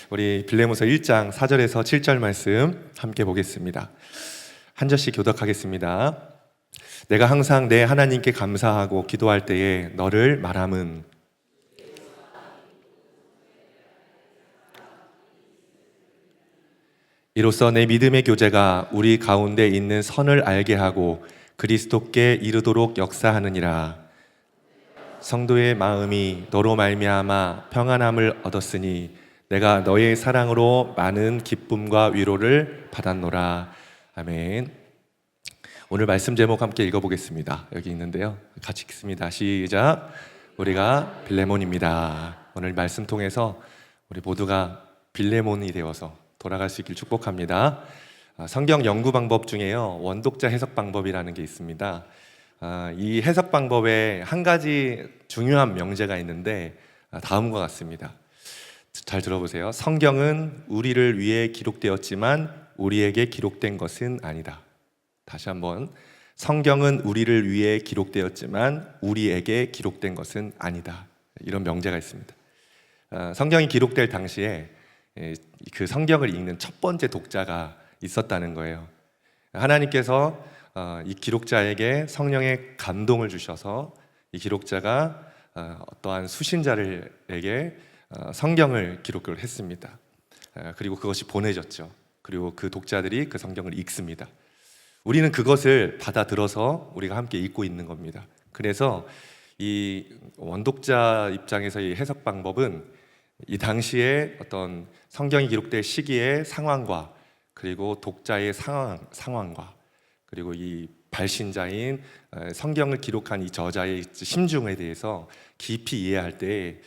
우리 빌레몬서 1장 4절에서 7절 말씀 함께 보겠습니다. 한 절씩 교독하겠습니다. 내가 항상 내 하나님께 감사하고 기도할 때에 너를 말함은 이로써 내 믿음의 교제가 우리 가운데 있는 선을 알게 하고 그리스도께 이르도록 역사하느니라. 성도의 마음이 너로 말미암아 평안함을 얻었으니 내가 너의 사랑으로 많은 기쁨과 위로를 받았노라. 아멘. 오늘 말씀 제목 함께 읽어보겠습니다. 여기 있는데요, 같이 읽습니다. 시작. 우리가 빌레몬입니다. 오늘 말씀 통해서 우리 모두가 빌레몬이 되어서 돌아갈 수 있길 축복합니다. 성경 연구 방법 중에요, 원독자 해석 방법이라는 게 있습니다. 이 해석 방법에 한 가지 중요한 명제가 있는데 다음과 같습니다. 잘 들어보세요. 성경은 우리를 위해 기록되었지만 우리에게 기록된 것은 아니다. 다시 한번, 성경은 우리를 위해 기록되었지만 우리에게 기록된 것은 아니다. 이런 명제가 있습니다. 성경이 기록될 당시에 그 성경을 읽는 첫 번째 독자가 있었다는 거예요. 하나님께서 이 기록자에게 성령의 감동을 주셔서 이 기록자가 어떠한 수신자들에게 성경을 기록을 했습니다. 그리고 그것이 보내졌죠. 그리고 그 독자들이 그 성경을 읽습니다. 우리는 그것을 받아들어서 우리가 함께 읽고 있는 겁니다. 그래서 이 원독자 입장에서의 해석 방법은 이 당시에 어떤 성경이 기록될 시기의 상황과 그리고 독자의 상황과 그리고 이 발신자인 성경을 기록한 이 저자의 심중에 대해서 깊이 이해할 때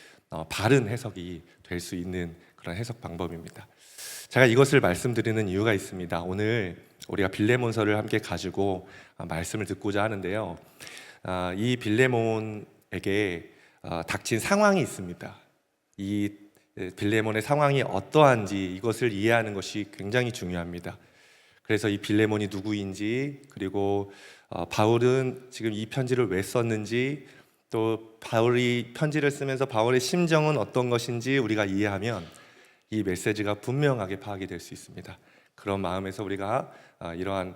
바른 해석이 될 수 있는 그런 해석 방법입니다. 제가 이것을 말씀드리는 이유가 있습니다. 오늘 우리가 빌레몬서를 함께 가지고 말씀을 듣고자 하는데요, 이 빌레몬에게 닥친 상황이 있습니다. 이 빌레몬의 상황이 어떠한지 이것을 이해하는 것이 굉장히 중요합니다. 그래서 이 빌레몬이 누구인지, 그리고 바울은 지금 이 편지를 왜 썼는지, 또 바울이 편지를 쓰면서 바울의 심정은 어떤 것인지 우리가 이해하면 이 메시지가 분명하게 파악이 될 수 있습니다. 그런 마음에서 우리가 이러한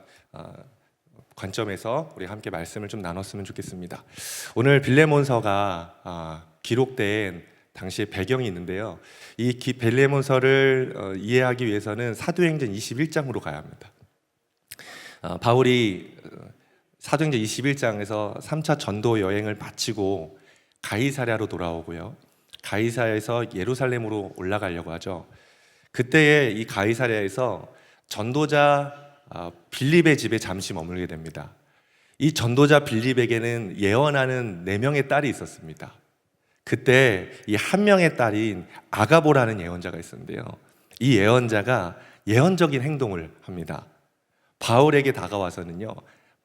관점에서 우리 함께 말씀을 좀 나눴으면 좋겠습니다. 오늘 빌레몬서가 기록된 당시의 배경이 있는데요, 이 빌레몬서를 이해하기 위해서는 사도행전 21장으로 가야 합니다. 바울이 사도행전 21장에서 3차 전도 여행을 마치고 가이사랴로 돌아오고요, 가이사랴에서 예루살렘으로 올라가려고 하죠. 그때에 이 가이사랴에서 전도자 빌립의 집에 잠시 머물게 됩니다. 이 전도자 빌립에게는 예언하는 4명의 딸이 있었습니다. 그때 이 한 명의 딸인 아가보라는 예언자가 있었는데요, 이 예언자가 예언적인 행동을 합니다. 바울에게 다가와서는요,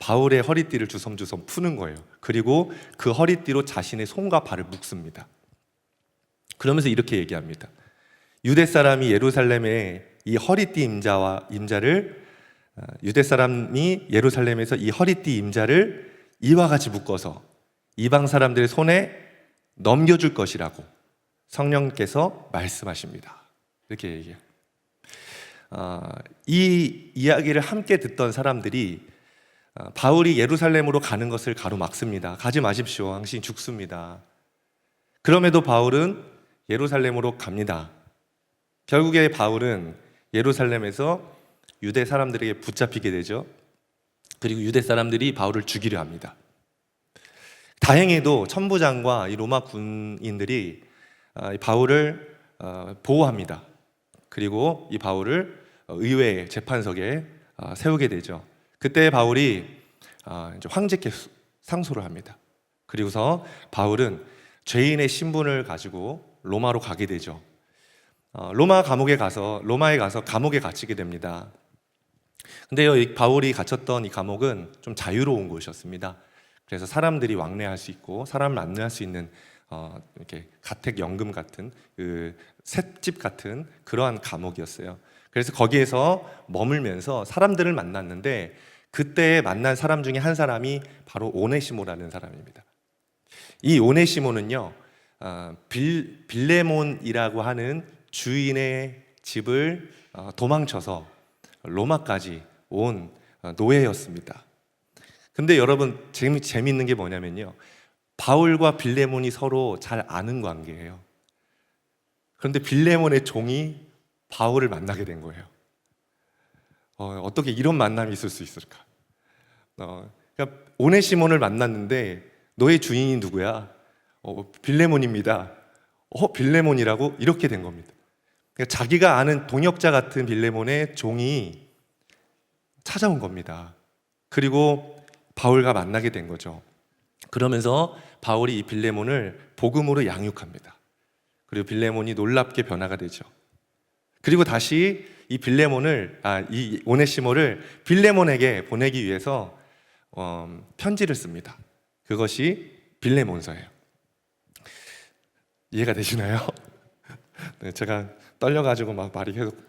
바울의 허리띠를 주섬주섬 푸는 거예요. 그리고 그 허리띠로 자신의 손과 발을 묶습니다. 그러면서 이렇게 얘기합니다. 유대 사람이 예루살렘에 이 허리띠 임자를 유대 사람이 예루살렘에서 이 허리띠 임자를 이와 같이 묶어서 이방 사람들의 손에 넘겨줄 것이라고 성령께서 말씀하십니다. 이렇게 얘기해요. 이 이야기를 함께 듣던 사람들이 바울이 예루살렘으로 가는 것을 가로막습니다. 가지 마십시오. 당신 죽습니다. 그럼에도 바울은 예루살렘으로 갑니다. 결국에 바울은 예루살렘에서 유대 사람들에게 붙잡히게 되죠. 그리고 유대 사람들이 바울을 죽이려 합니다. 다행히도 천부장과 이 로마 군인들이 바울을 보호합니다. 그리고 이 바울을 의회 재판석에 세우게 되죠. 그때 바울이 이제 황제께 상소를 합니다. 그리고서 바울은 죄인의 신분을 가지고 로마로 가게 되죠. 로마에 가서 감옥에 갇히게 됩니다. 근데요, 이 바울이 갇혔던 이 감옥은 좀 자유로운 곳이었습니다. 그래서 사람들이 왕래할 수 있고 사람을 만날 수 있는 이렇게 가택연금 같은 그 셋집 같은 그러한 감옥이었어요. 그래서 거기에서 머물면서 사람들을 만났는데 그때 만난 사람 중에 한 사람이 바로 오네시모라는 사람입니다. 이 오네시모는요, 빌레몬이라고 하는 주인의 집을 도망쳐서 로마까지 온 노예였습니다. 근데 여러분 재미있는 게 뭐냐면요, 바울과 빌레몬이 서로 잘 아는 관계예요. 그런데 빌레몬의 종이 바울을 만나게 된 거예요. 어떻게 이런 만남이 있을 수 있을까? 그러니까 오네시몬을 만났는데 너의 주인이 누구야? 빌레몬입니다. 빌레몬이라고? 이렇게 된 겁니다. 그러니까 자기가 아는 동역자 같은 빌레몬의 종이 찾아온 겁니다. 그리고 바울과 만나게 된 거죠. 그러면서 바울이 이 빌레몬을 복음으로 양육합니다. 그리고 빌레몬이 놀랍게 변화가 되죠. 그리고 다시 이 오네시모를 빌레몬에게 보내기 위해서 편지를 씁니다. 그것이 빌레몬서예요. 이해가 되시나요? 네, 제가 떨려가지고 막 말이 계속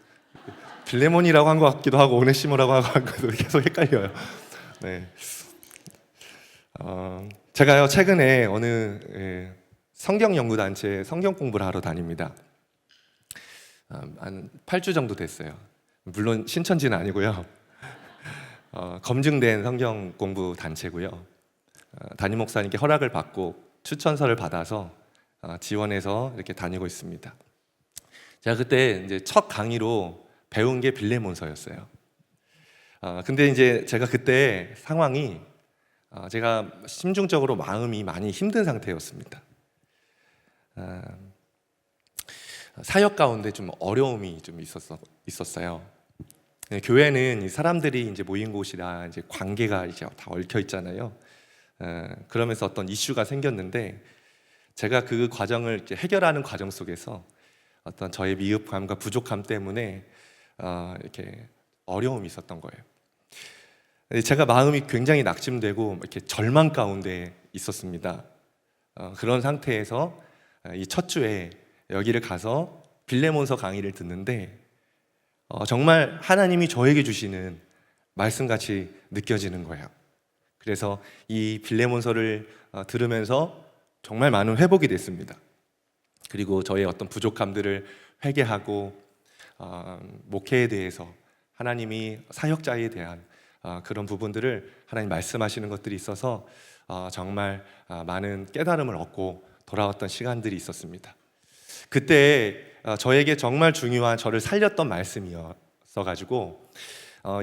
빌레몬이라고 한 것 같기도 하고 오네시모라고 한 것도 계속 헷갈려요. 네. 제가요 최근에 어느 성경 연구 단체에 성경 공부를 하러 다닙니다. 한 8주 정도 됐어요. 물론 신천지는 아니고요. 검증된 성경 공부 단체고요. 담임 목사님께 허락을 받고 추천서를 받아서 지원해서 이렇게 다니고 있습니다. 제가 그때 이제 첫 강의로 배운 게 빌레몬서였어요. 근데 이제 제가 그때 상황이 제가 심중적으로 마음이 많이 힘든 상태였습니다. 사역 가운데 좀 어려움이 좀 있었어요. 교회는 사람들이 이제 모인 곳이라 이제 관계가 이제 다 얽혀 있잖아요. 그러면서 어떤 이슈가 생겼는데 제가 그 과정을 이제 해결하는 과정 속에서 어떤 저의 미흡함과 부족함 때문에 이렇게 어려움이 있었던 거예요. 제가 마음이 굉장히 낙심되고 이렇게 절망 가운데 있었습니다. 그런 상태에서 이 첫 주에 여기를 가서 빌레몬서 강의를 듣는데 정말 하나님이 저에게 주시는 말씀같이 느껴지는 거예요. 그래서 이 빌레몬서를 들으면서 정말 많은 회복이 됐습니다. 그리고 저의 어떤 부족함들을 회개하고 목회에 대해서 하나님이 사역자에 대한 그런 부분들을 하나님 말씀하시는 것들이 있어서 정말 많은 깨달음을 얻고 돌아왔던 시간들이 있었습니다. 그때 저에게 정말 중요한 저를 살렸던 말씀이었어가지고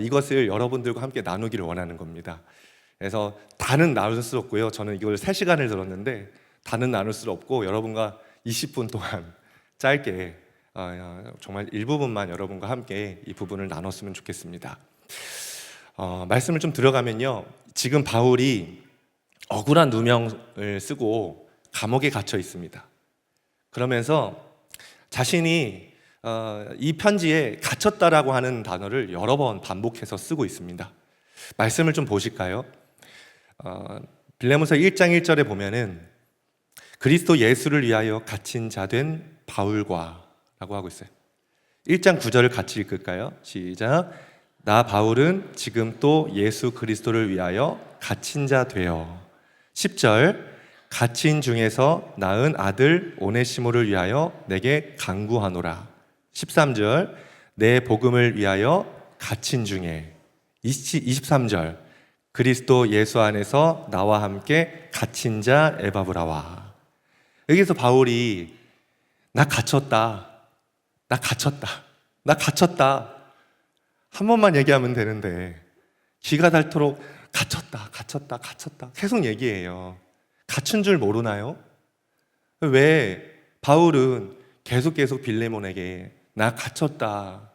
이것을 여러분들과 함께 나누기를 원하는 겁니다. 그래서 다는 나눌 수 없고요. 저는 이걸 3시간을 들었는데 다는 나눌 수 없고 여러분과 20분 동안 짧게 정말 일부분만 여러분과 함께 이 부분을 나눴으면 좋겠습니다. 말씀을 좀 들어가면요, 지금 바울이 억울한 누명을 쓰고 감옥에 갇혀 있습니다. 그러면서 자신이 이 편지에 갇혔다라고 하는 단어를 여러 번 반복해서 쓰고 있습니다. 말씀을 좀 보실까요? 빌레몬서 1장 1절에 보면은 그리스도 예수를 위하여 갇힌 자 된 바울과 라고 하고 있어요. 1장 9절을 같이 읽을까요? 시작. 나 바울은 지금 또 예수 그리스도를 위하여 갇힌 자 되어. 10절. 갇힌 중에서 낳은 아들 오네시모를 위하여 내게 간구하노라. 13절. 내 복음을 위하여 갇힌 중에. 23절. 그리스도 예수 안에서 나와 함께 갇힌 자 에바브라와. 여기서 바울이 나 갇혔다, 나 갇혔다, 나 갇혔다 한 번만 얘기하면 되는데 기가 닳도록 갇혔다, 갇혔다, 갇혔다 계속 얘기해요. 갇힌 줄 모르나요? 왜 바울은 계속 빌레몬에게 나 갇혔다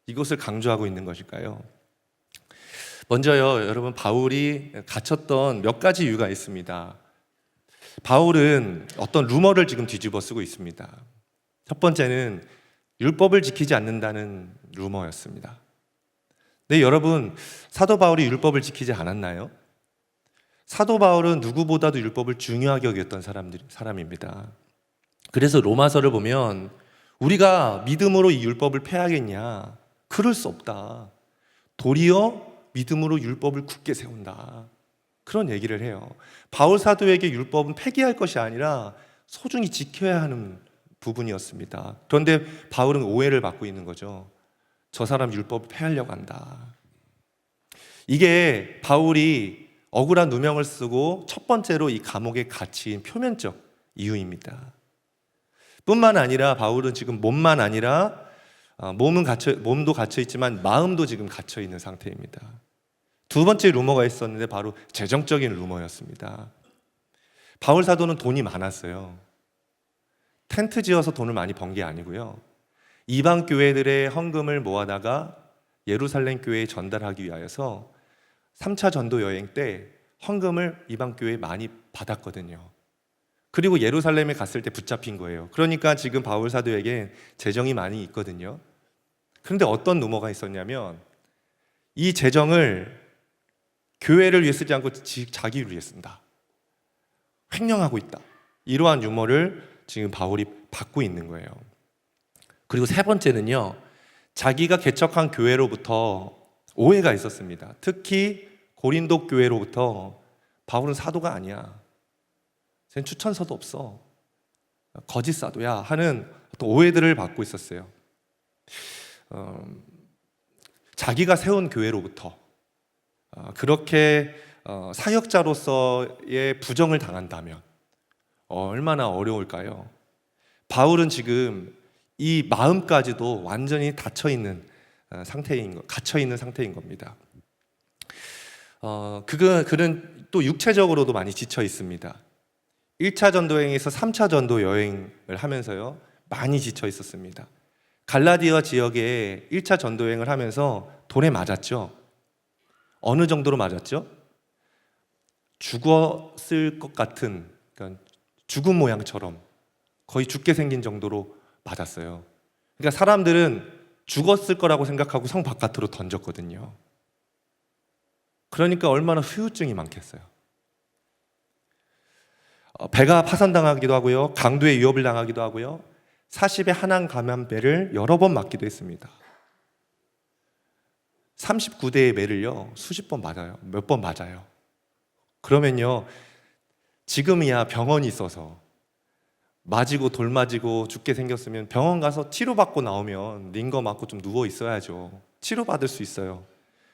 이것을 강조하고 있는 것일까요? 먼저요, 여러분, 바울이 갇혔던 몇 가지 이유가 있습니다. 바울은 어떤 루머를 지금 뒤집어 쓰고 있습니다. 첫 번째는 율법을 지키지 않는다는 루머였습니다. 네, 여러분, 사도 바울이 율법을 지키지 않았나요? 사도 바울은 누구보다도 율법을 중요하게 여겼던 사람입니다. 그래서 로마서를 보면 우리가 믿음으로 이 율법을 폐하겠냐? 그럴 수 없다. 도리어 믿음으로 율법을 굳게 세운다. 그런 얘기를 해요. 바울 사도에게 율법은 폐기할 것이 아니라 소중히 지켜야 하는 부분이었습니다. 그런데 바울은 오해를 받고 있는 거죠. 저 사람 율법을 폐하려고 한다. 이게 바울이 억울한 누명을 쓰고 첫 번째로 이 감옥에 갇힌 표면적 이유입니다. 뿐만 아니라 바울은 지금 몸만 아니라 몸도 갇혀 있지만 마음도 지금 갇혀 있는 상태입니다. 두 번째 루머가 있었는데 바로 재정적인 루머였습니다. 바울 사도는 돈이 많았어요. 텐트 지어서 돈을 많이 번 게 아니고요. 이방 교회들의 헌금을 모아다가 예루살렘 교회에 전달하기 위하여서 3차 전도 여행 때 헌금을 이방 교회에 많이 받았거든요. 그리고 예루살렘에 갔을 때 붙잡힌 거예요. 그러니까 지금 바울 사도에게 재정이 많이 있거든요. 그런데 어떤 루머가 있었냐면 이 재정을 교회를 위해 쓰지 않고 자기를 위해 쓴다. 횡령하고 있다. 이러한 유머를 지금 바울이 받고 있는 거예요. 그리고 세 번째는요, 자기가 개척한 교회로부터 오해가 있었습니다. 특히 고린도 교회로부터 바울은 사도가 아니야. 쟤는 추천서도 없어. 거짓 사도야 하는 어떤 오해들을 받고 있었어요. 자기가 세운 교회로부터 그렇게 사역자로서의 부정을 당한다면 얼마나 어려울까요? 바울은 지금 이 마음까지도 완전히 갇혀 있는 상태인 겁니다. 그는 또 육체적으로도 많이 지쳐 있습니다. 1차 전도 여행에서 3차 전도 여행을 하면서요, 많이 지쳐 있었습니다. 갈라디아 지역에 1차 전도 여행을 하면서 돌에 맞았죠. 어느 정도로 맞았죠? 죽었을 것 같은, 그러니까 죽은 모양처럼 거의 죽게 생긴 정도로 맞았어요. 그러니까 사람들은 죽었을 거라고 생각하고 성 바깥으로 던졌거든요. 그러니까 얼마나 후유증이 많겠어요. 배가 파산당하기도 하고요, 강도의 위협을 당하기도 하고요, 40의 한한 감염배를 여러 번 맞기도 했습니다. 39대의 매를요 수십 번 맞아요. 몇 번 맞아요. 그러면요, 지금이야 병원이 있어서 맞이고 돌 맞이고 죽게 생겼으면 병원 가서 치료받고 나오면 링거 맞고 좀 누워 있어야죠. 치료받을 수 있어요.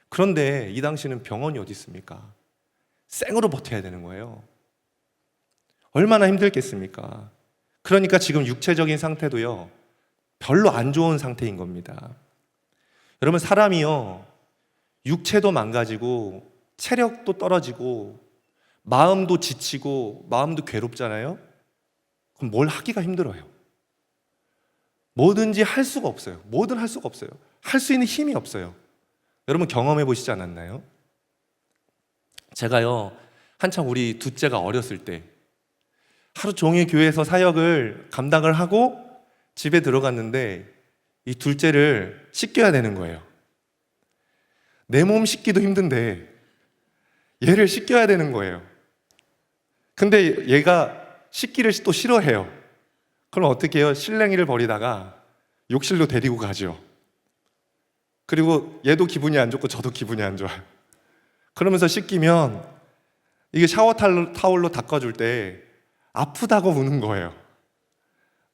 그런데 이 당시는 병원이 어디 있습니까? 생으로 버텨야 되는 거예요. 얼마나 힘들겠습니까? 그러니까 지금 육체적인 상태도요 별로 안 좋은 상태인 겁니다. 여러분, 사람이요 육체도 망가지고 체력도 떨어지고 마음도 지치고 마음도 괴롭잖아요. 그럼 뭘 하기가 힘들어요. 뭐든지 할 수가 없어요. 뭐든 할 수가 없어요. 할 수 있는 힘이 없어요. 여러분 경험해 보시지 않았나요? 제가요 한참 우리 둘째가 어렸을 때 하루 종일 교회에서 사역을 감당을 하고 집에 들어갔는데 이 둘째를 씻겨야 되는 거예요. 내 몸 씻기도 힘든데 얘를 씻겨야 되는 거예요. 근데 얘가 씻기를 또 싫어해요. 그럼 어떻게 해요? 실랭이를 벌이다가 욕실로 데리고 가죠. 그리고 얘도 기분이 안 좋고 저도 기분이 안 좋아요. 그러면서 씻기면 이게 샤워 타올로 닦아줄 때 아프다고 우는 거예요.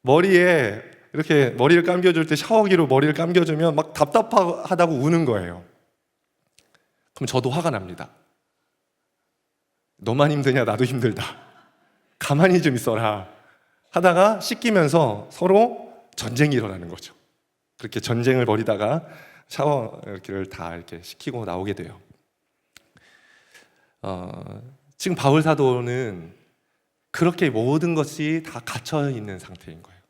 머리에 이렇게 머리를 감겨줄 때 샤워기로 머리를 감겨주면 막 답답하다고 우는 거예요. 그럼 저도 화가 납니다. 너만 힘드냐? 나도 힘들다. 가만히 좀 있어라 하다가 씻기면서 서로 전쟁이 일어나는 거죠. 그렇게 전쟁을 벌이다가 샤워기를 다 이렇게 시키고 나오게 돼요. 지금 바울 사도는 그렇게 모든 것이 다 갇혀 있는 상태인 거예요.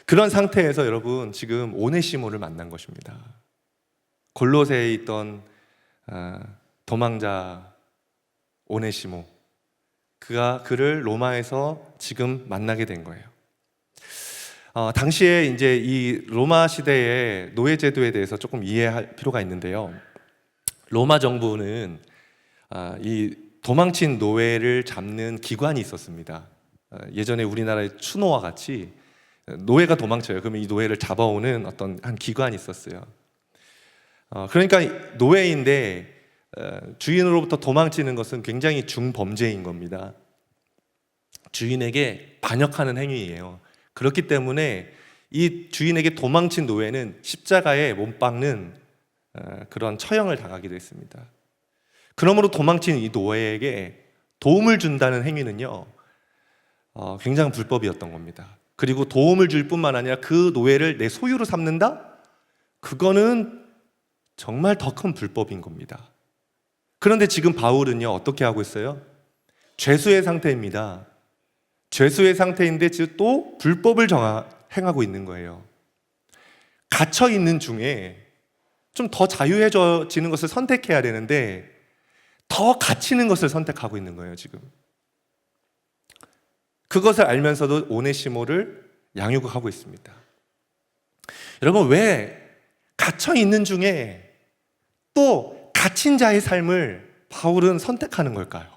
그런 상태에서 여러분 지금 오네시모를 만난 것입니다. 골로새에 있던 도망자 오네시모, 그를 로마에서 지금 만나게 된 거예요. 당시에 이제 이 로마 시대의 노예 제도에 대해서 조금 이해할 필요가 있는데요. 로마 정부는 이 도망친 노예를 잡는 기관이 있었습니다. 예전에 우리나라의 추노와 같이 노예가 도망쳐요. 그러면 이 노예를 잡아오는 어떤 한 기관이 있었어요. 그러니까 노예인데 주인으로부터 도망치는 것은 굉장히 중범죄인 겁니다. 주인에게 반역하는 행위예요. 그렇기 때문에 이 주인에게 도망친 노예는 십자가에 못 박는 그런 처형을 당하기도 했습니다. 그러므로 도망친 이 노예에게 도움을 준다는 행위는요, 굉장히 불법이었던 겁니다. 그리고 도움을 줄 뿐만 아니라 그 노예를 내 소유로 삼는다? 그거는 정말 더 큰 불법인 겁니다. 그런데 지금 바울은요, 어떻게 하고 있어요? 죄수의 상태입니다. 죄수의 상태인데 지금 또 불법을 행하고 있는 거예요. 갇혀 있는 중에 좀 더 자유해지는 것을 선택해야 되는데 더 갇히는 것을 선택하고 있는 거예요, 지금. 그것을 알면서도 오네시모를 양육하고 있습니다. 여러분, 왜 갇혀 있는 중에 또 갇힌 자의 삶을 바울은 선택하는 걸까요?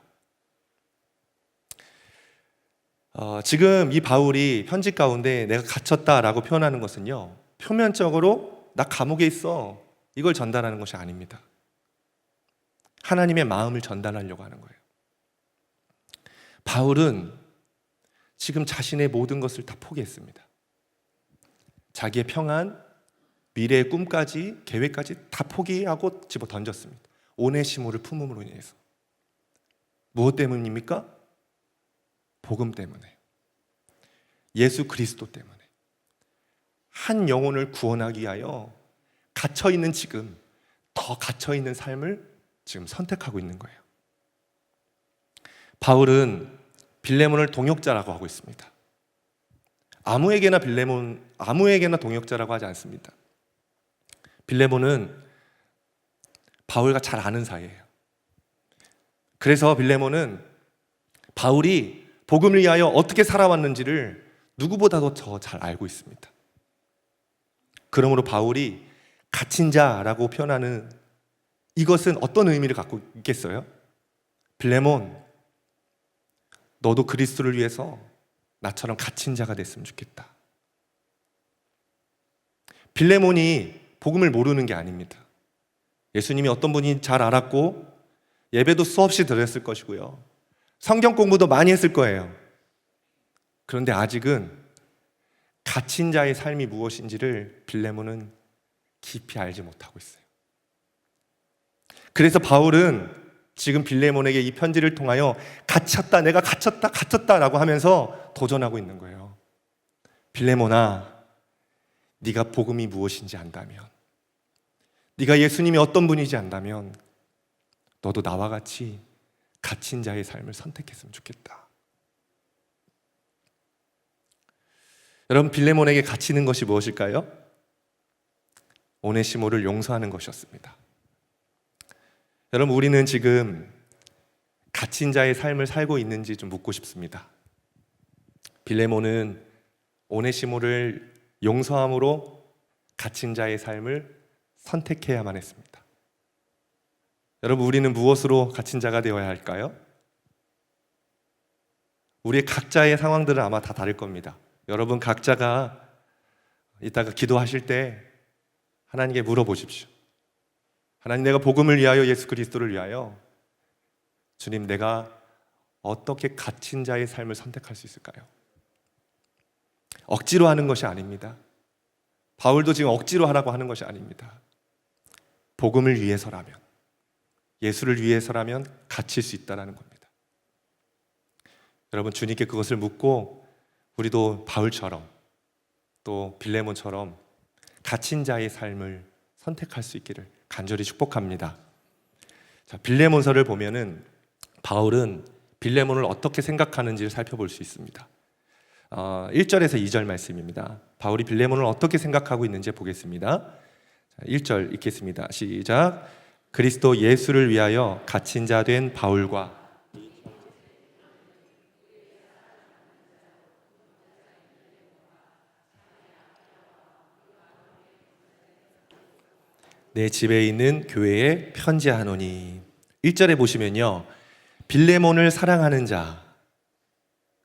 지금 이 바울이 편지 가운데 내가 갇혔다라고 표현하는 것은요, 표면적으로 나 감옥에 있어, 이걸 전달하는 것이 아닙니다. 하나님의 마음을 전달하려고 하는 거예요. 바울은 지금 자신의 모든 것을 다 포기했습니다. 자기의 평안, 미래의 꿈까지, 계획까지 다 포기하고 집어 던졌습니다. 오네시모를 품음으로 인해서. 무엇 때문입니까? 복음 때문에. 예수 그리스도 때문에. 한 영혼을 구원하기 위하여 갇혀있는 지금, 더 갇혀있는 삶을 지금 선택하고 있는 거예요. 바울은 빌레몬을 동역자라고 하고 있습니다. 아무에게나 동역자라고 하지 않습니다. 빌레몬은 바울과 잘 아는 사이예요. 그래서 빌레몬은 바울이 복음을 위하여 어떻게 살아왔는지를 누구보다도 더 잘 알고 있습니다. 그러므로 바울이 갇힌 자라고 표현하는 이것은 어떤 의미를 갖고 있겠어요? 빌레몬, 너도 그리스도를 위해서 나처럼 갇힌 자가 됐으면 좋겠다. 빌레몬이 복음을 모르는 게 아닙니다. 예수님이 어떤 분이 잘 알았고 예배도 수없이 드렸을 것이고요, 성경 공부도 많이 했을 거예요. 그런데 아직은 갇힌 자의 삶이 무엇인지를 빌레몬은 깊이 알지 못하고 있어요. 그래서 바울은 지금 빌레몬에게 이 편지를 통하여 갇혔다, 내가 갇혔다라고 하면서 도전하고 있는 거예요. 빌레몬아, 네가 복음이 무엇인지 안다면, 네가 예수님이 어떤 분인지 안다면 너도 나와 같이 갇힌 자의 삶을 선택했으면 좋겠다. 여러분, 빌레몬에게 갇히는 것이 무엇일까요? 오네시모를 용서하는 것이었습니다. 여러분, 우리는 지금 갇힌 자의 삶을 살고 있는지 좀 묻고 싶습니다. 빌레몬은 오네시모를 용서함으로 갇힌 자의 삶을 선택해야만 했습니다. 여러분, 우리는 무엇으로 갇힌 자가 되어야 할까요? 우리의 각자의 상황들은 아마 다 다를 겁니다. 여러분 각자가 이따가 기도하실 때 하나님께 물어보십시오. 하나님, 내가 복음을 위하여, 예수 그리스도를 위하여, 주님, 내가 어떻게 갇힌 자의 삶을 선택할 수 있을까요? 억지로 하는 것이 아닙니다. 바울도 지금 억지로 하라고 하는 것이 아닙니다. 복음을 위해서라면, 예수를 위해서라면 갇힐 수 있다는 겁니다. 여러분, 주님께 그것을 묻고 우리도 바울처럼 또 빌레몬처럼 갇힌 자의 삶을 선택할 수 있기를 간절히 축복합니다. 자, 빌레몬서를 보면은 바울은 빌레몬을 어떻게 생각하는지를 살펴볼 수 있습니다. 1절에서 2절 말씀입니다. 바울이 빌레몬을 어떻게 생각하고 있는지 보겠습니다. 1절 읽겠습니다. 시작. 그리스도 예수를 위하여 갇힌 자 된 바울과 내 집에 있는 교회에 편지하노니. 1절에 보시면요, 빌레몬을 사랑하는 자,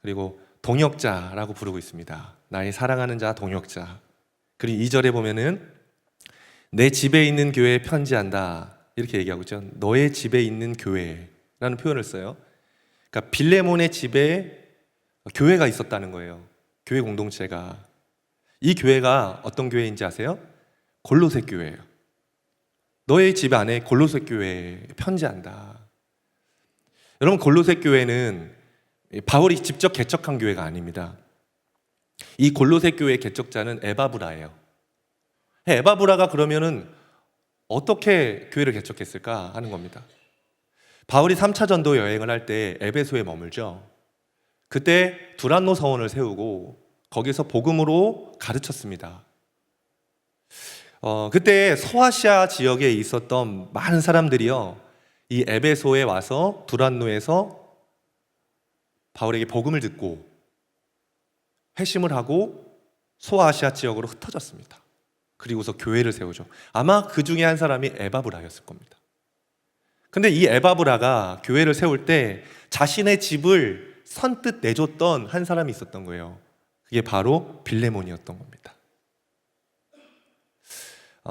그리고 동역자라고 부르고 있습니다. 나의 사랑하는 자, 동역자. 그리고 2절에 보면은 내 집에 있는 교회에 편지한다, 이렇게 얘기하고 있죠. 너의 집에 있는 교회라는 표현을 써요. 그러니까 빌레몬의 집에 교회가 있었다는 거예요. 교회 공동체가. 이 교회가 어떤 교회인지 아세요? 골로새 교회예요. 너의 집 안에 골로새 교회에 편지한다. 여러분, 골로새 교회는 바울이 직접 개척한 교회가 아닙니다. 이 골로새 교회의 개척자는 에바브라예요. 에바브라가 그러면은 어떻게 교회를 개척했을까 하는 겁니다. 바울이 3차 전도 여행을 할 때 에베소에 머물죠. 그때 두란노 서원을 세우고 거기서 복음으로 가르쳤습니다. 그때 서아시아 지역에 있었던 많은 사람들이요, 이 에베소에 와서 두란노에서 바울에게 복음을 듣고 회심을 하고 소아시아 지역으로 흩어졌습니다. 그리고서 교회를 세우죠. 아마 그 중에 한 사람이 에바브라였을 겁니다. 근데 이 에바브라가 교회를 세울 때 자신의 집을 선뜻 내줬던 한 사람이 있었던 거예요. 그게 바로 빌레몬이었던 겁니다.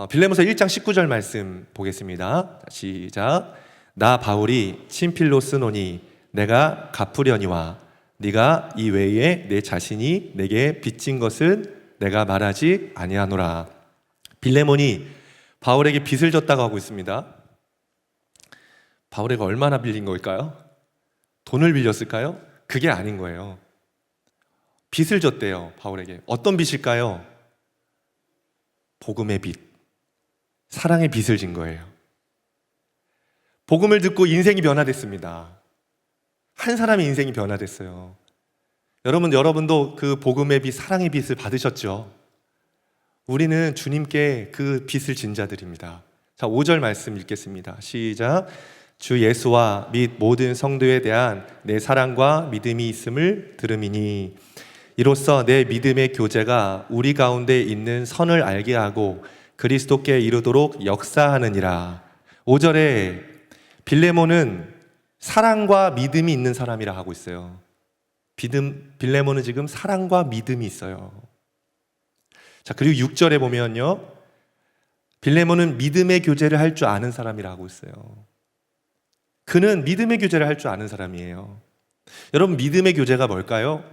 빌레몬서 1장 19절 말씀 보겠습니다. 시작. 나 바울이 친필로 쓰노니 내가 갚으려니와 네가 이 외에 내 자신이 내게 빚진 것은 내가 말하지 아니하노라. 빌레몬이 바울에게 빚을 졌다고 하고 있습니다. 바울에게 얼마나 빌린 걸까요? 돈을 빌렸을까요? 그게 아닌 거예요. 빚을 졌대요, 바울에게. 어떤 빚일까요? 복음의 빚, 사랑의 빚을 진 거예요. 복음을 듣고 인생이 변화됐습니다. 한 사람의 인생이 변화됐어요. 여러분도 그 복음의 빚, 사랑의 빚을 받으셨죠? 우리는 주님께 그 빚을 진 자들입니다. 자, 5절 말씀 읽겠습니다. 시작. 주 예수와 및 모든 성도에 대한 내 사랑과 믿음이 있음을 들음이니 이로써 내 믿음의 교제가 우리 가운데 있는 선을 알게 하고 그리스도께 이르도록 역사하느니라. 5절에 빌레몬은 사랑과 믿음이 있는 사람이라 하고 있어요. 빌레몬은 지금 사랑과 믿음이 있어요. 자, 그리고 6절에 보면요, 빌레몬은 믿음의 교제를 할 줄 아는 사람이라 하고 있어요. 그는 믿음의 교제를 할 줄 아는 사람이에요. 여러분, 믿음의 교제가 뭘까요?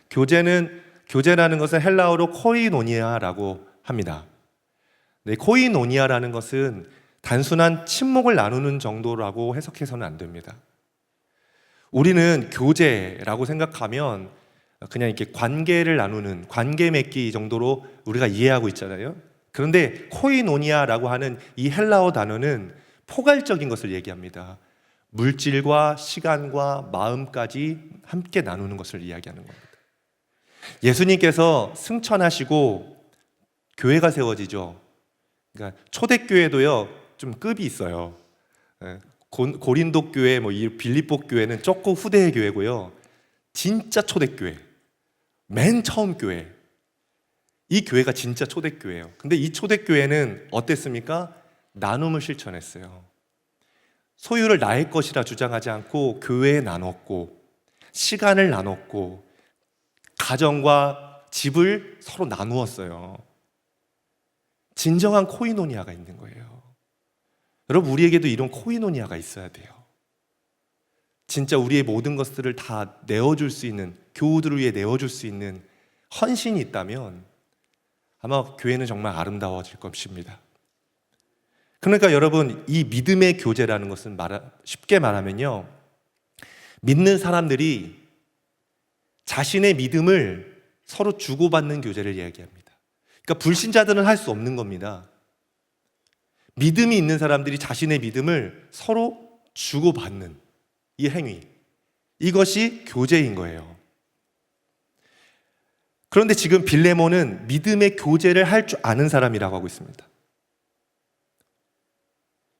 교제라는 것은 헬라어로 코이노니아라고 합니다. 네, 코이노니아라는 것은 단순한 친목을 나누는 정도라고 해석해서는 안 됩니다. 우리는 교제라고 생각하면 그냥 이렇게 관계를 나누는, 관계 맺기 정도로 우리가 이해하고 있잖아요. 그런데 코이노니아라고 하는 이 헬라어 단어는 포괄적인 것을 얘기합니다. 물질과 시간과 마음까지 함께 나누는 것을 이야기하는 겁니다. 예수님께서 승천하시고 교회가 세워지죠. 그러니까 초대교회도요, 좀 급이 있어요. 고린도 교회, 이 빌립보 교회는 조금 후대의 교회고요. 진짜 초대교회, 맨 처음 교회, 이 교회가 진짜 초대교회예요. 근데 이 초대교회는 어땠습니까? 나눔을 실천했어요. 소유를 나의 것이라 주장하지 않고 교회에 나눴고, 시간을 나눴고, 가정과 집을 서로 나누었어요. 진정한 코이노니아가 있는 거예요. 여러분, 우리에게도 이런 코이노니아가 있어야 돼요. 진짜 우리의 모든 것들을 다 내어줄 수 있는, 교우들을 위해 내어줄 수 있는 헌신이 있다면 아마 교회는 정말 아름다워질 것입니다. 그러니까 여러분, 이 믿음의 교제라는 것은 쉽게 말하면요, 믿는 사람들이 자신의 믿음을 서로 주고받는 교제를 이야기합니다. 그러니까 불신자들은 할 수 없는 겁니다. 믿음이 있는 사람들이 자신의 믿음을 서로 주고받는 이 행위, 이것이 교제인 거예요. 그런데 지금 빌레몬은 믿음의 교제를 할 줄 아는 사람이라고 하고 있습니다.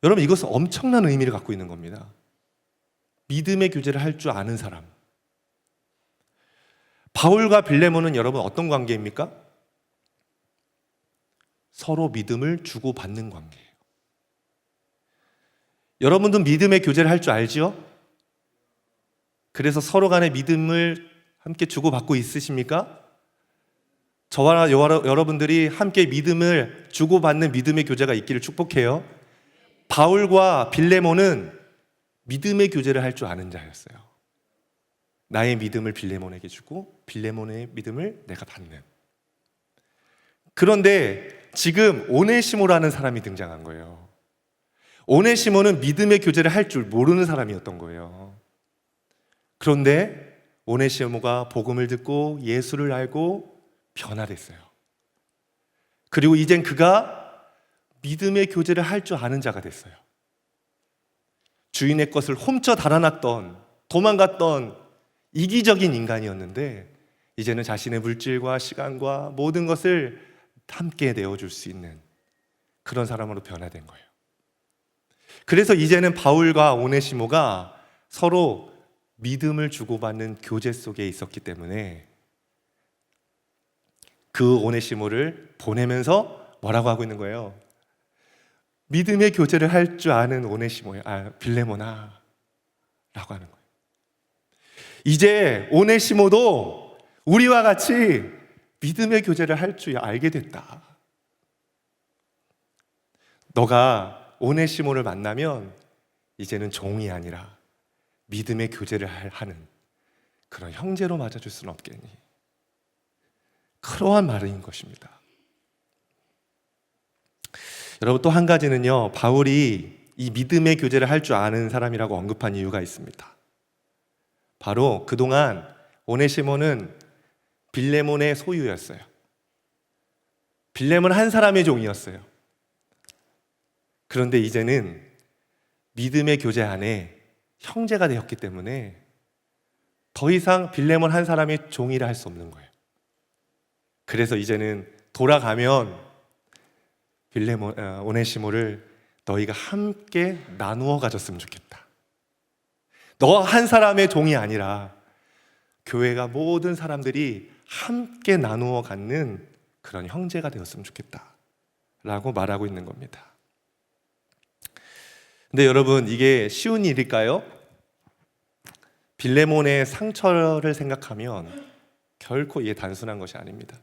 여러분, 이것은 엄청난 의미를 갖고 있는 겁니다. 믿음의 교제를 할 줄 아는 사람. 바울과 빌레몬은 여러분 어떤 관계입니까? 서로 믿음을 주고받는 관계예요. 여러분도 믿음의 교제를 할 줄 알지요? 그래서 서로 간의 믿음을 함께 주고받고 있으십니까? 저와 여러분들이 함께 믿음을 주고받는 믿음의 교제가 있기를 축복해요. 바울과 빌레몬은 믿음의 교제를 할 줄 아는 자였어요. 나의 믿음을 빌레몬에게 주고 빌레몬의 믿음을 내가 받는. 그런데 지금 오네시모라는 사람이 등장한 거예요. 오네시모는 믿음의 교제를 할 줄 모르는 사람이었던 거예요. 그런데 오네시모가 복음을 듣고 예수를 알고 변화됐어요. 그리고 이젠 그가 믿음의 교제를 할 줄 아는 자가 됐어요. 주인의 것을 훔쳐 달아났던, 도망갔던 이기적인 인간이었는데 이제는 자신의 물질과 시간과 모든 것을 함께 내어줄 수 있는 그런 사람으로 변화된 거예요. 그래서 이제는 바울과 오네시모가 서로 믿음을 주고받는 교제 속에 있었기 때문에 그 오네시모를 보내면서 뭐라고 하고 있는 거예요? 믿음의 교제를 할 줄 아는 오네시모야, 빌레몬아 라고 하는 거예요. 이제 오네시모도 우리와 같이 믿음의 교제를 할 줄 알게 됐다. 너가 오네시모를 만나면 이제는 종이 아니라 믿음의 교제를 하는 그런 형제로 맞아줄 수는 없겠니? 그러한 말인 것입니다. 여러분, 또 한 가지는요, 바울이 이 믿음의 교제를 할 줄 아는 사람이라고 언급한 이유가 있습니다. 바로 그동안 오네시모는 빌레몬의 소유였어요. 빌레몬 한 사람의 종이었어요. 그런데 이제는 믿음의 교제 안에 형제가 되었기 때문에 더 이상 빌레몬 한 사람의 종이라 할 수 없는 거예요. 그래서 이제는 돌아가면 오네시모를 너희가 함께 나누어 가졌으면 좋겠다. 너 한 사람의 종이 아니라 교회가 모든 사람들이 함께 나누어 갖는 그런 형제가 되었으면 좋겠다 라고 말하고 있는 겁니다. 근데 여러분, 이게 쉬운 일일까요? 빌레몬의 상처를 생각하면 결코 이게 단순한 것이 아닙니다.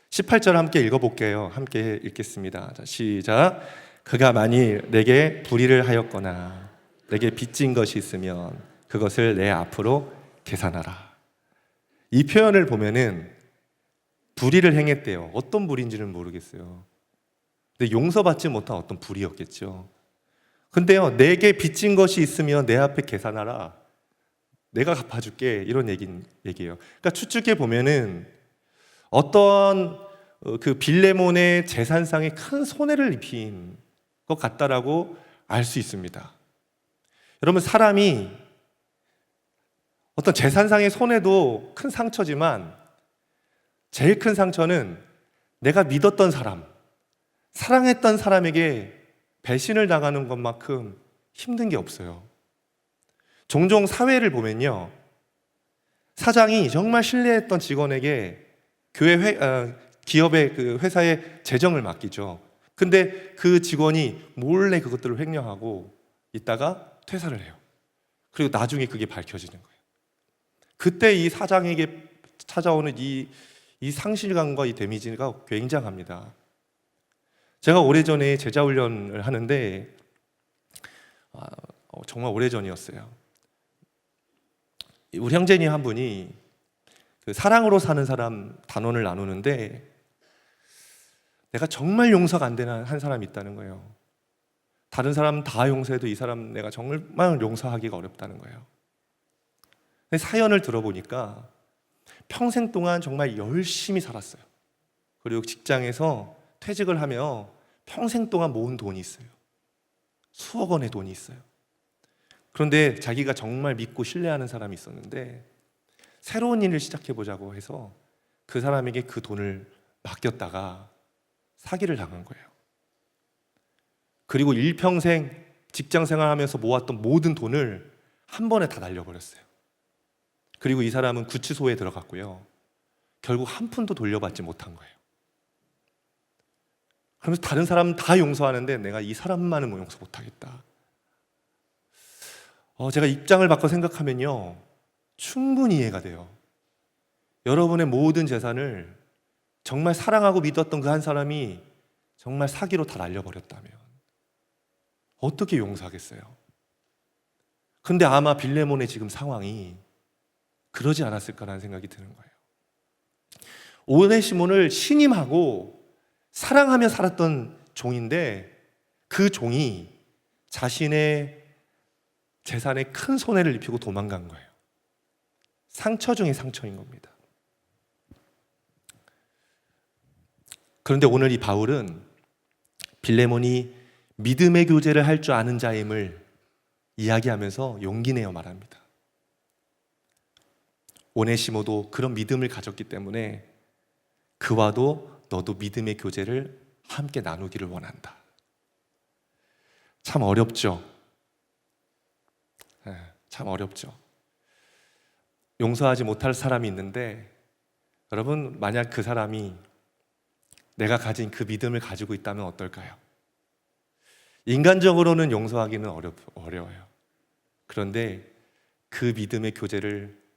18절 함께 읽어볼게요. 함께 읽겠습니다. 자, 시작. 그가 만일 내게 불의를 하였거나 내게 빚진 것이 있으면 그것을 내 앞으로 계산하라. 이 표현을 보면은 불의를 행했대요. 어떤 불의인지는 모르겠어요. 근데 용서받지 못한 어떤 불의였겠죠. 근데요, 내게 빚진 것이 있으면 내 앞에 계산하라. 내가 갚아줄게. 이런 얘기예요. 그러니까 추측해 보면은 어떤 그 빌레몬의 재산상에 큰 손해를 입힌 것 같다라고 알 수 있습니다. 여러분, 사람이 어떤 재산상의 손해도 큰 상처지만 제일 큰 상처는 내가 믿었던 사람, 사랑했던 사람에게 배신을 당하는 것만큼 힘든 게 없어요. 종종 사회를 보면요, 사장이 정말 신뢰했던 직원에게 기업의 그 회사의 재정을 맡기죠. 근데 그 직원이 몰래 그것들을 횡령하고 있다가 퇴사를 해요. 그리고 나중에 그게 밝혀지는 거예요. 그때 이 사장에게 찾아오는 이 상실감과 이 데미지가 굉장합니다. 제가 오래전에 제자훈련을 하는데 정말 오래전이었어요. 우리 형제님 한 분이 그 사랑으로 사는 사람 단원을 나누는데 내가 정말 용서가 안 되는 한 사람이 있다는 거예요. 다른 사람 다 용서해도 이 사람 내가 정말 용서하기가 어렵다는 거예요. 사연을 들어보니까 평생 동안 정말 열심히 살았어요. 그리고 직장에서 퇴직을 하며 평생 동안 모은 돈이 있어요. 수억 원의 돈이 있어요. 그런데 자기가 정말 믿고 신뢰하는 사람이 있었는데 새로운 일을 시작해보자고 해서 그 사람에게 그 돈을 맡겼다가 사기를 당한 거예요. 그리고 일평생 직장 생활하면서 모았던 모든 돈을 한 번에 다 날려버렸어요. 그리고 이 사람은 구치소에 들어갔고요. 결국 한 푼도 돌려받지 못한 거예요. 그러면서 다른 사람은 다 용서하는데 내가 이 사람만은 용서 못하겠다. 제가 입장을 바꿔 생각하면요, 충분히 이해가 돼요. 여러분의 모든 재산을 정말 사랑하고 믿었던 그 한 사람이 정말 사기로 다 날려버렸다면 어떻게 용서하겠어요? 근데 아마 빌레몬의 지금 상황이 그러지 않았을까라는 생각이 드는 거예요. 오네시모를 신임하고 사랑하며 살았던 종인데 그 종이 자신의 재산에 큰 손해를 입히고 도망간 거예요. 상처 중에 상처인 겁니다. 그런데 오늘 이 바울은 빌레몬이 믿음의 교제를 할 줄 아는 자임을 이야기하면서 용기 내어 말합니다. 오네시모도 그런 믿음을 가졌기 때문에 그와도 너도 믿음의 교제를 함께 나누기를 원한다. 참 어렵죠. 참 어렵죠. 용서하지 못할 사람이 있는데 여러분, 만약 그 사람이 내가 가진 그 믿음을 가지고 있다면 어떨까요? 인간적으로는 용서하기는 어려워요. 그런데 그 믿음의 교제를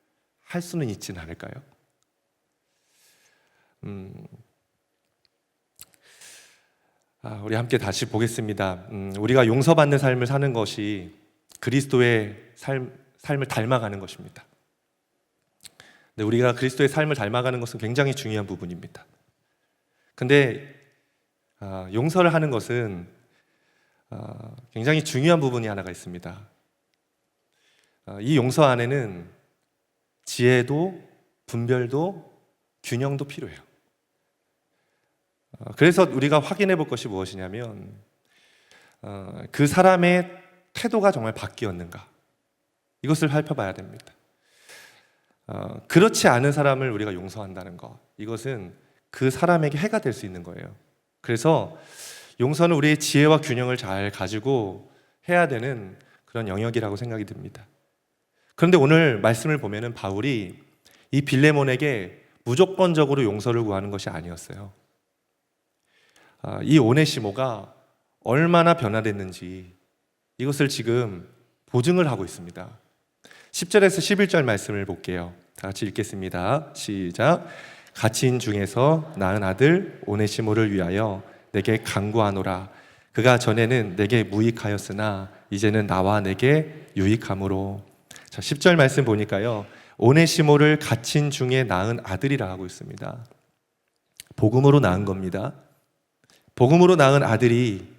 할 수는 있지는 않을까요? 우리 함께 다시 보겠습니다. 우리가 용서받는 삶을 사는 것이 그리스도의 삶을 닮아가는 것입니다. 근데 우리가 그리스도의 삶을 닮아가는 것은 굉장히 중요한 부분입니다. 근데 용서를 하는 것은 굉장히 중요한 부분이 하나가 있습니다. 이 용서 안에는 지혜도 분별도 균형도 필요해요. 그래서 우리가 확인해 볼 것이 무엇이냐면 그 사람의 태도가 정말 바뀌었는가, 이것을 살펴봐야 됩니다. 그렇지 않은 사람을 우리가 용서한다는 것, 이것은 그 사람에게 해가 될 수 있는 거예요. 그래서 용서는 우리의 지혜와 균형을 잘 가지고 해야 되는 그런 영역이라고 생각이 듭니다. 그런데 오늘 말씀을 보면은 바울이 이 빌레몬에게 무조건적으로 용서를 구하는 것이 아니었어요. 이 오네시모가 얼마나 변화됐는지 이것을 지금 보증을 하고 있습니다. 10절에서 11절 말씀을 볼게요. 다 같이 읽겠습니다. 시작. 갇힌 중에서 낳은 아들 오네시모를 위하여 내게 간구하노라. 그가 전에는 내게 무익하였으나 이제는 나와 내게 유익함으로. 자, 10절 말씀 보니까요, 오네시모를 갇힌 중에 낳은 아들이라 하고 있습니다. 복음으로 낳은 겁니다. 복음으로 낳은 아들이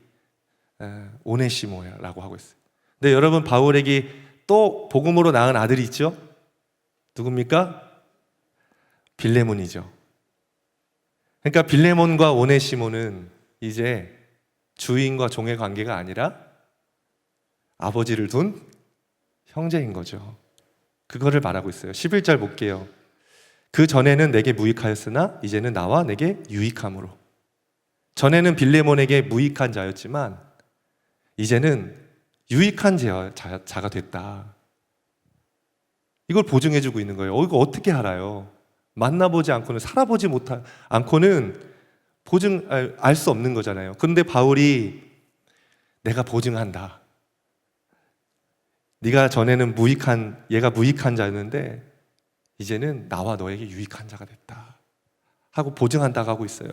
오네시모라고 하고 있어요. 근데 여러분, 바울에게 또 복음으로 낳은 아들이 있죠? 누굽니까? 빌레몬이죠. 그러니까 빌레몬과 오네시모는 이제 주인과 종의 관계가 아니라 아버지를 둔 형제인 거죠. 그거를 말하고 있어요. 11절 볼게요. 그 전에는 내게 무익하였으나 이제는 나와 내게 유익함으로. 전에는 빌레몬에게 무익한 자였지만 이제는 유익한 자가 됐다. 이걸 보증해주고 있는 거예요. 이거 어떻게 알아요? 만나보지 않고는, 살아보지 않고는 알 수 없는 거잖아요. 그런데 바울이 내가 보증한다. 네가 전에는 얘가 무익한 자였는데 이제는 나와 너에게 유익한 자가 됐다 하고 보증한다고 하고 있어요.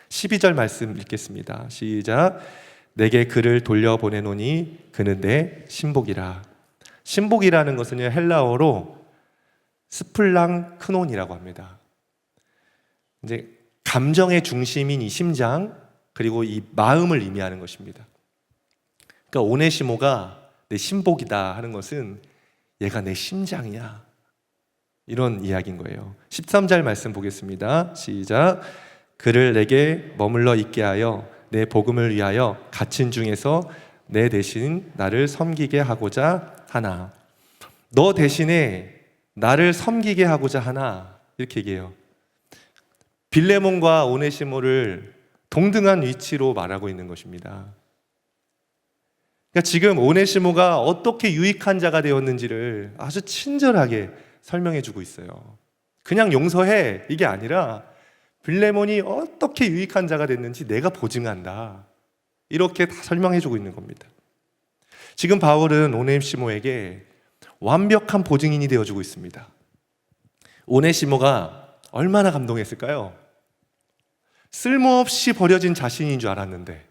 12절 말씀 읽겠습니다. 시작. 내게 그를 돌려보내노니 그는 내 신복이라. 신복이라는 것은 헬라어로 스플랑크논이라고 합니다. 이제 감정의 중심인 이 심장, 그리고 이 마음을 의미하는 것입니다. 그러니까 오네시모가 내 신복이다 하는 것은 얘가 내 심장이야, 이런 이야기인 거예요. 13절 말씀 보겠습니다. 시작. 그를 내게 머물러 있게 하여 내 복음을 위하여 갇힌 중에서 내 대신 나를 섬기게 하고자 하나. 너 대신에 나를 섬기게 하고자 하나, 이렇게 얘기해요. 빌레몬과 오네시모를 동등한 위치로 말하고 있는 것입니다. 그러니까 지금 오네시모가 어떻게 유익한 자가 되었는지를 아주 친절하게 설명해 주고 있어요. 그냥 용서해, 이게 아니라 빌레몬이 어떻게 유익한 자가 됐는지 내가 보증한다, 이렇게 다 설명해 주고 있는 겁니다. 지금 바울은 오네시모에게 완벽한 보증인이 되어주고 있습니다. 오네시모가 얼마나 감동했을까요? 쓸모없이 버려진 자신인 줄 알았는데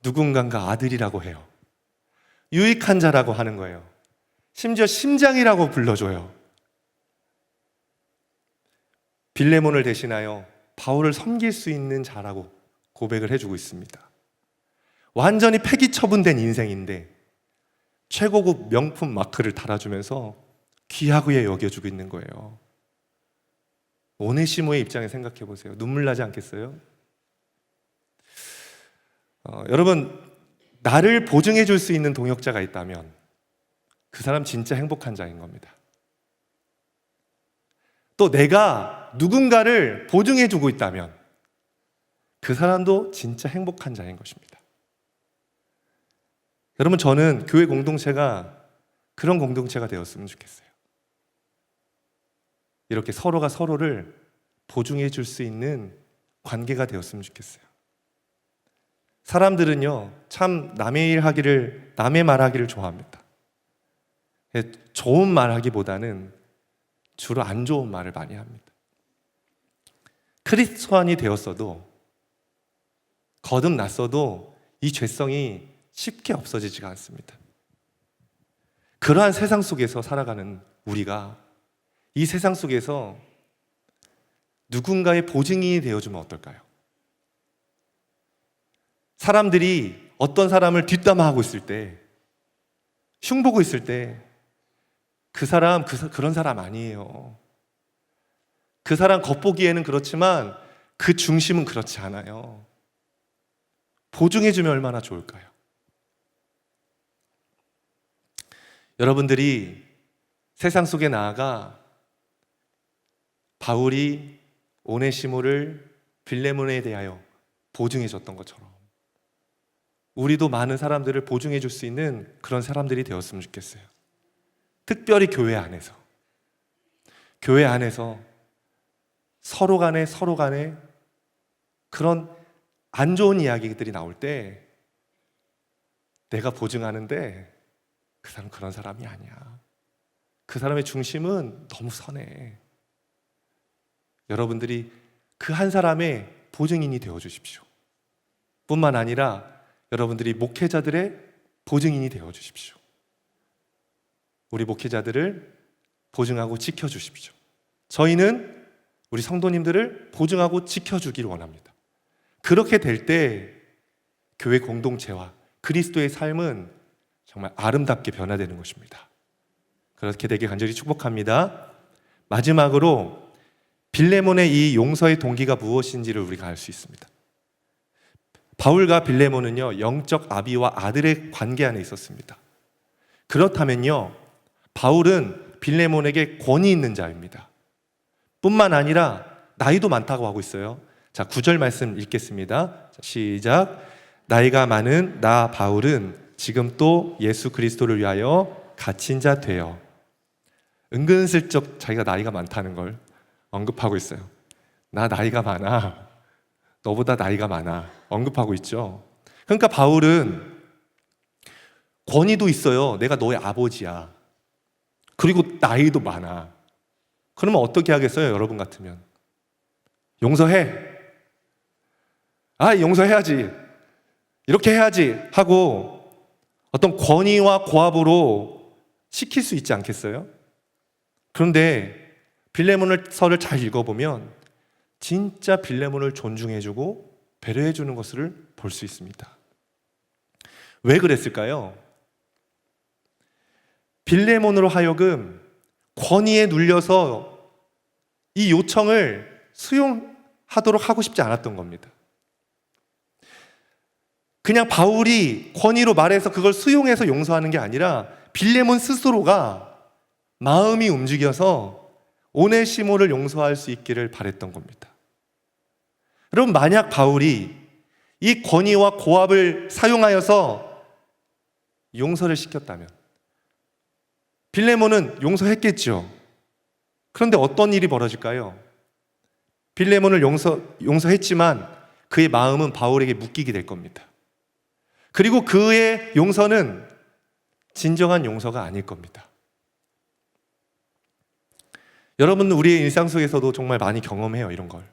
누군가가 아들이라고 해요. 유익한 자라고 하는 거예요. 심지어 심장이라고 불러줘요. 빌레몬을 대신하여 바울을 섬길 수 있는 자라고 고백을 해주고 있습니다. 완전히 폐기 처분된 인생인데 최고급 명품 마크를 달아주면서 귀하게 여겨주고 있는 거예요. 오네시모의 입장에 생각해 보세요. 눈물 나지 않겠어요? 여러분, 나를 보증해 줄 수 있는 동역자가 있다면 그 사람 진짜 행복한 자인 겁니다. 또 내가 누군가를 보증해 주고 있다면 그 사람도 진짜 행복한 자인 것입니다. 여러분, 저는 교회 공동체가 그런 공동체가 되었으면 좋겠어요. 이렇게 서로가 서로를 보증해 줄 수 있는 관계가 되었으면 좋겠어요. 사람들은요, 참 남의 말 하기를 좋아합니다. 좋은 말 하기보다는 주로 안 좋은 말을 많이 합니다. 크리스찬이 되었어도, 거듭났어도 이 죄성이 쉽게 없어지지가 않습니다. 그러한 세상 속에서 살아가는 우리가 이 세상 속에서 누군가의 보증인이 되어주면 어떨까요? 사람들이 어떤 사람을 뒷담화하고 있을 때, 흉보고 있을 때 그 사람 그런 사람 아니에요. 그 사람 겉보기에는 그렇지만 그 중심은 그렇지 않아요. 보증해주면 얼마나 좋을까요? 여러분들이 세상 속에 나아가 바울이 오네시모를 빌레몬에 대하여 보증해줬던 것처럼 우리도 많은 사람들을 보증해줄 수 있는 그런 사람들이 되었으면 좋겠어요. 특별히 교회 안에서 서로 간에 그런 안 좋은 이야기들이 나올 때 내가 보증하는데 그 사람 그런 사람이 아니야. 그 사람의 중심은 너무 선해. 여러분들이 그 한 사람의 보증인이 되어주십시오. 뿐만 아니라 여러분들이 목회자들의 보증인이 되어주십시오. 우리 목회자들을 보증하고 지켜주십시오. 저희는 우리 성도님들을 보증하고 지켜주기를 원합니다. 그렇게 될 때 교회 공동체와 그리스도의 삶은 정말 아름답게 변화되는 것입니다. 그렇게 되길 간절히 축복합니다. 마지막으로 빌레몬의 이 용서의 동기가 무엇인지를 우리가 알 수 있습니다. 바울과 빌레몬은요, 영적 아비와 아들의 관계 안에 있었습니다. 그렇다면요, 바울은 빌레몬에게 권위 있는 자입니다. 뿐만 아니라 나이도 많다고 하고 있어요. 자, 9절 말씀 읽겠습니다. 자, 시작. 나이가 많은 나 바울은 지금 또 예수 그리스도를 위하여 갇힌 자 되어. 은근슬쩍 자기가 나이가 많다는 걸 언급하고 있어요. 나 나이가 많아. 너보다 나이가 많아. 언급하고 있죠. 그러니까 바울은 권위도 있어요. 내가 너의 아버지야. 그리고 나이도 많아. 그러면 어떻게 하겠어요? 여러분 같으면 용서해. 용서해야지. 이렇게 해야지 하고 어떤 권위와 고압으로 시킬 수 있지 않겠어요? 그런데 빌레몬서를 잘 읽어보면 진짜 빌레몬을 존중해주고 배려해주는 것을 볼 수 있습니다. 왜 그랬을까요? 빌레몬으로 하여금 권위에 눌려서 이 요청을 수용하도록 하고 싶지 않았던 겁니다. 그냥 바울이 권위로 말해서 그걸 수용해서 용서하는 게 아니라 빌레몬 스스로가 마음이 움직여서 오네시모를 용서할 수 있기를 바랬던 겁니다. 여러분, 만약 바울이 이 권위와 고압을 사용하여서 용서를 시켰다면 빌레몬은 용서했겠죠. 그런데 어떤 일이 벌어질까요? 빌레몬을 용서했지만 그의 마음은 바울에게 묶이게 될 겁니다. 그리고 그의 용서는 진정한 용서가 아닐 겁니다. 여러분, 우리의 일상 속에서도 정말 많이 경험해요, 이런 걸.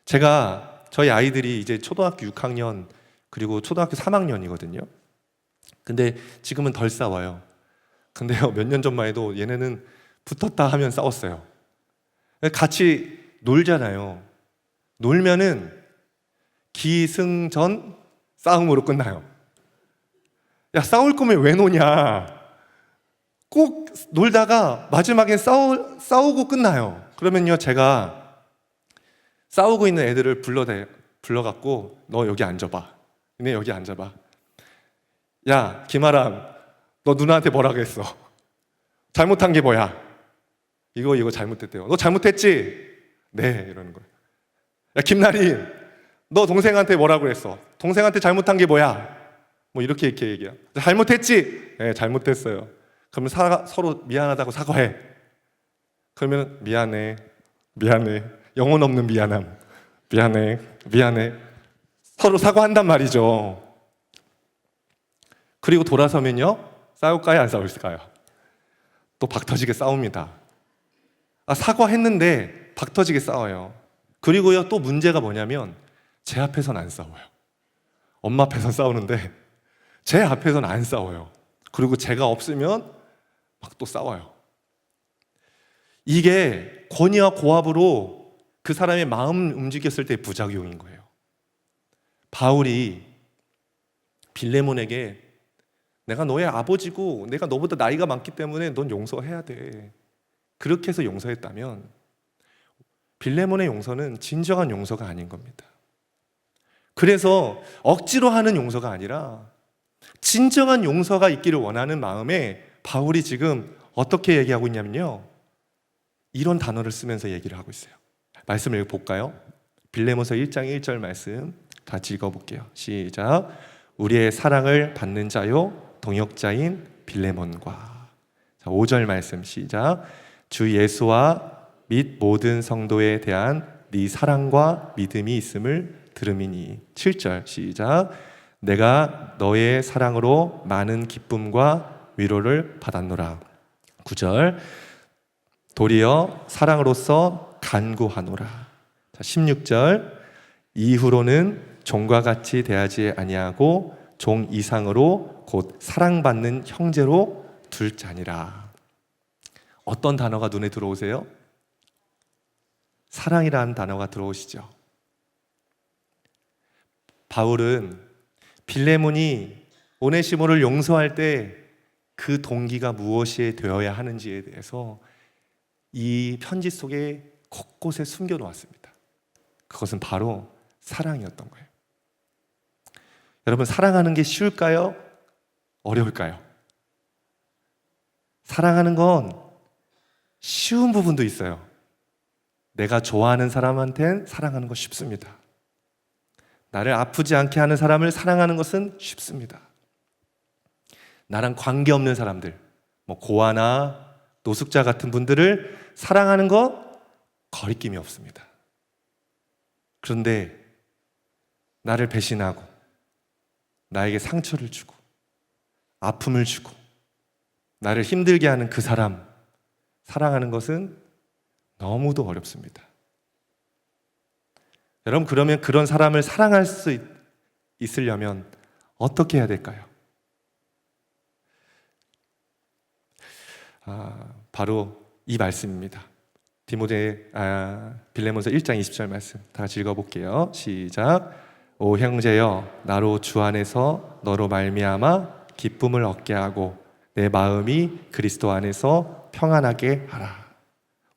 제가 저희 아이들이 이제 초등학교 6학년 그리고 초등학교 3학년이거든요. 근데 지금은 덜 싸워요. 근데요, 몇 년 전만 해도 얘네는 붙었다 하면 싸웠어요. 같이 놀잖아요. 놀면은 기승전 싸움으로 끝나요. 야, 싸울 거면 왜 노냐? 꼭 놀다가 마지막엔 싸우고 끝나요. 그러면요, 제가 싸우고 있는 애들을 불러갖고 너 여기 앉아봐. 네, 여기 앉아봐. 야, 김아람, 너 누나한테 뭐라고 했어? 잘못한 게 뭐야? 이거 잘못했대요. 너 잘못했지? 네, 이러는 거예요. 야, 김나림, 너 동생한테 뭐라고 했어? 동생한테 잘못한 게 뭐야? 뭐 이렇게 얘기해요. 잘못했지? 네, 잘못했어요. 그러면 서로 미안하다고 사과해. 그러면 미안해. 영혼 없는 미안함. 미안해. 서로 사과한단 말이죠. 그리고 돌아서면요, 싸울까요, 안 싸울까요? 또 박터지게 싸웁니다. 사과했는데 박터지게 싸워요. 그리고요, 또 문제가 뭐냐면 제 앞에서는 안 싸워요. 엄마 앞에서는 싸우는데 제 앞에서는 안 싸워요. 그리고 제가 없으면 막 또 싸워요. 이게 권위와 고압으로 그 사람의 마음 움직였을 때의 부작용인 거예요. 바울이 빌레몬에게 내가 너의 아버지고 내가 너보다 나이가 많기 때문에 넌 용서해야 돼. 그렇게 해서 용서했다면 빌레몬의 용서는 진정한 용서가 아닌 겁니다. 그래서 억지로 하는 용서가 아니라 진정한 용서가 있기를 원하는 마음에 바울이 지금 어떻게 얘기하고 있냐면요, 이런 단어를 쓰면서 얘기를 하고 있어요. 말씀을 볼까요? 빌레몬서 1장 1절 말씀 같이 읽어볼게요. 시작. 우리의 사랑을 받는 자요 동역자인 빌레몬과. 5절 말씀 시작. 주 예수와 및 모든 성도에 대한 네 사랑과 믿음이 있음을 들음이니. 7절 시작. 내가 너의 사랑으로 많은 기쁨과 위로를 받았노라. 9절 도리어 사랑으로서 간구하노라. 16절 이후로는 종과 같이 대하지 아니하고 종 이상으로 곧 사랑받는 형제로 둘 자니라. 어떤 단어가 눈에 들어오세요? 사랑이라는 단어가 들어오시죠. 바울은 빌레몬이 오네시모를 용서할 때 그 동기가 무엇이 되어야 하는지에 대해서 이 편지 속에 곳곳에 숨겨놓았습니다. 그것은 바로 사랑이었던 거예요. 여러분, 사랑하는 게 쉬울까요? 어려울까요? 사랑하는 건 쉬운 부분도 있어요. 내가 좋아하는 사람한테는 사랑하는 거 쉽습니다. 나를 아프지 않게 하는 사람을 사랑하는 것은 쉽습니다. 나랑 관계없는 사람들, 고아나 노숙자 같은 분들을 사랑하는 거 거리낌이 없습니다. 그런데 나를 배신하고 나에게 상처를 주고 아픔을 주고 나를 힘들게 하는 그 사람 사랑하는 것은 너무도 어렵습니다. 여러분, 그러면 그런 사람을 사랑할 수 있으려면 어떻게 해야 될까요? 바로 이 말씀입니다. 빌레몬서 1장 20절 말씀 다 같이 읽어볼게요. 시작. 오 형제여, 나로 주 안에서 너로 말미암아 기쁨을 얻게 하고 내 마음이 그리스도 안에서 평안하게 하라.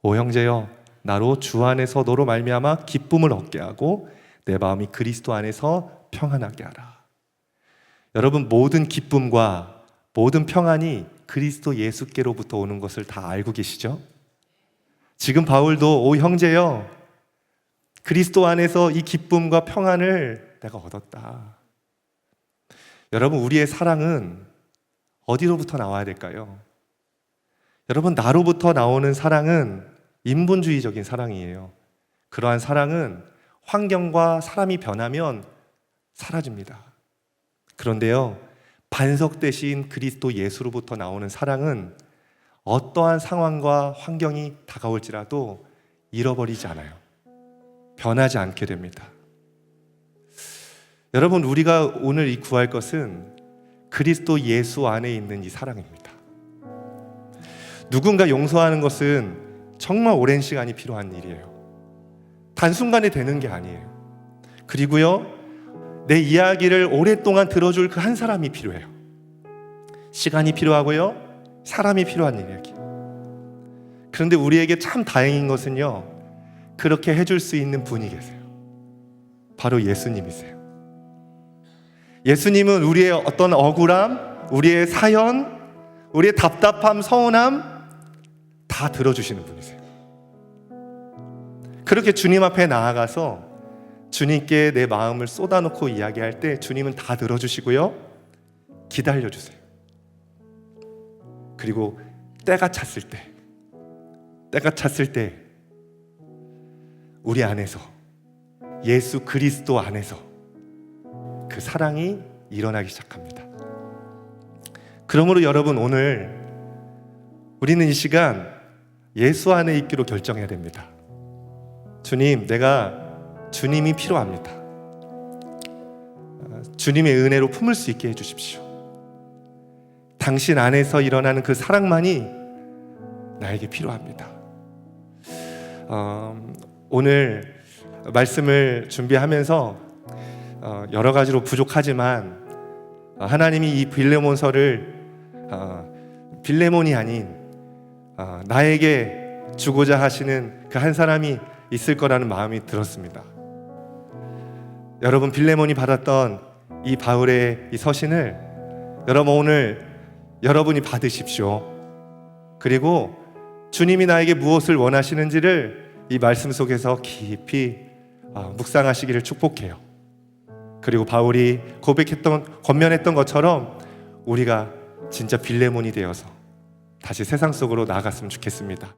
오 형제여, 나로 주 안에서 너로 말미암아 기쁨을 얻게 하고 내 마음이 그리스도 안에서 평안하게 하라. 여러분, 모든 기쁨과 모든 평안이 그리스도 예수께로부터 오는 것을 다 알고 계시죠? 지금 바울도 오 형제여, 그리스도 안에서 이 기쁨과 평안을 내가 얻었다. 여러분, 우리의 사랑은 어디로부터 나와야 될까요? 여러분, 나로부터 나오는 사랑은 인본주의적인 사랑이에요. 그러한 사랑은 환경과 사람이 변하면 사라집니다. 그런데요, 반석 대신 그리스도 예수로부터 나오는 사랑은 어떠한 상황과 환경이 다가올지라도 잃어버리지 않아요. 변하지 않게 됩니다. 여러분, 우리가 오늘 이 구할 것은 그리스도 예수 안에 있는 이 사랑입니다. 누군가 용서하는 것은 정말 오랜 시간이 필요한 일이에요. 단순간에 되는 게 아니에요. 그리고요, 내 이야기를 오랫동안 들어줄 그 한 사람이 필요해요. 시간이 필요하고요, 사람이 필요한 이야기. 그런데 우리에게 참 다행인 것은요, 그렇게 해줄 수 있는 분이 계세요. 바로 예수님이세요. 예수님은 우리의 어떤 억울함, 우리의 사연, 우리의 답답함, 서운함 다 들어주시는 분이세요. 그렇게 주님 앞에 나아가서 주님께 내 마음을 쏟아놓고 이야기할 때 주님은 다 들어주시고요, 기다려주세요. 그리고 때가 찼을 때 우리 안에서, 예수 그리스도 안에서 그 사랑이 일어나기 시작합니다. 그러므로 여러분, 오늘 우리는 이 시간 예수 안에 있기로 결정해야 됩니다. 주님, 내가 주님이 필요합니다. 주님의 은혜로 품을 수 있게 해주십시오. 당신 안에서 일어나는 그 사랑만이 나에게 필요합니다. 오늘 말씀을 준비하면서 여러 가지로 부족하지만 하나님이 이 빌레몬서를 빌레몬이 아닌 나에게 주고자 하시는 그 한 사람이 있을 거라는 마음이 들었습니다. 여러분, 빌레몬이 받았던 이 바울의 이 서신을 여러분 오늘 여러분이 받으십시오. 그리고 주님이 나에게 무엇을 원하시는지를 이 말씀 속에서 깊이 묵상하시기를 축복해요. 그리고 바울이 권면했던 것처럼 우리가 진짜 빌레몬이 되어서 다시 세상 속으로 나아갔으면 좋겠습니다.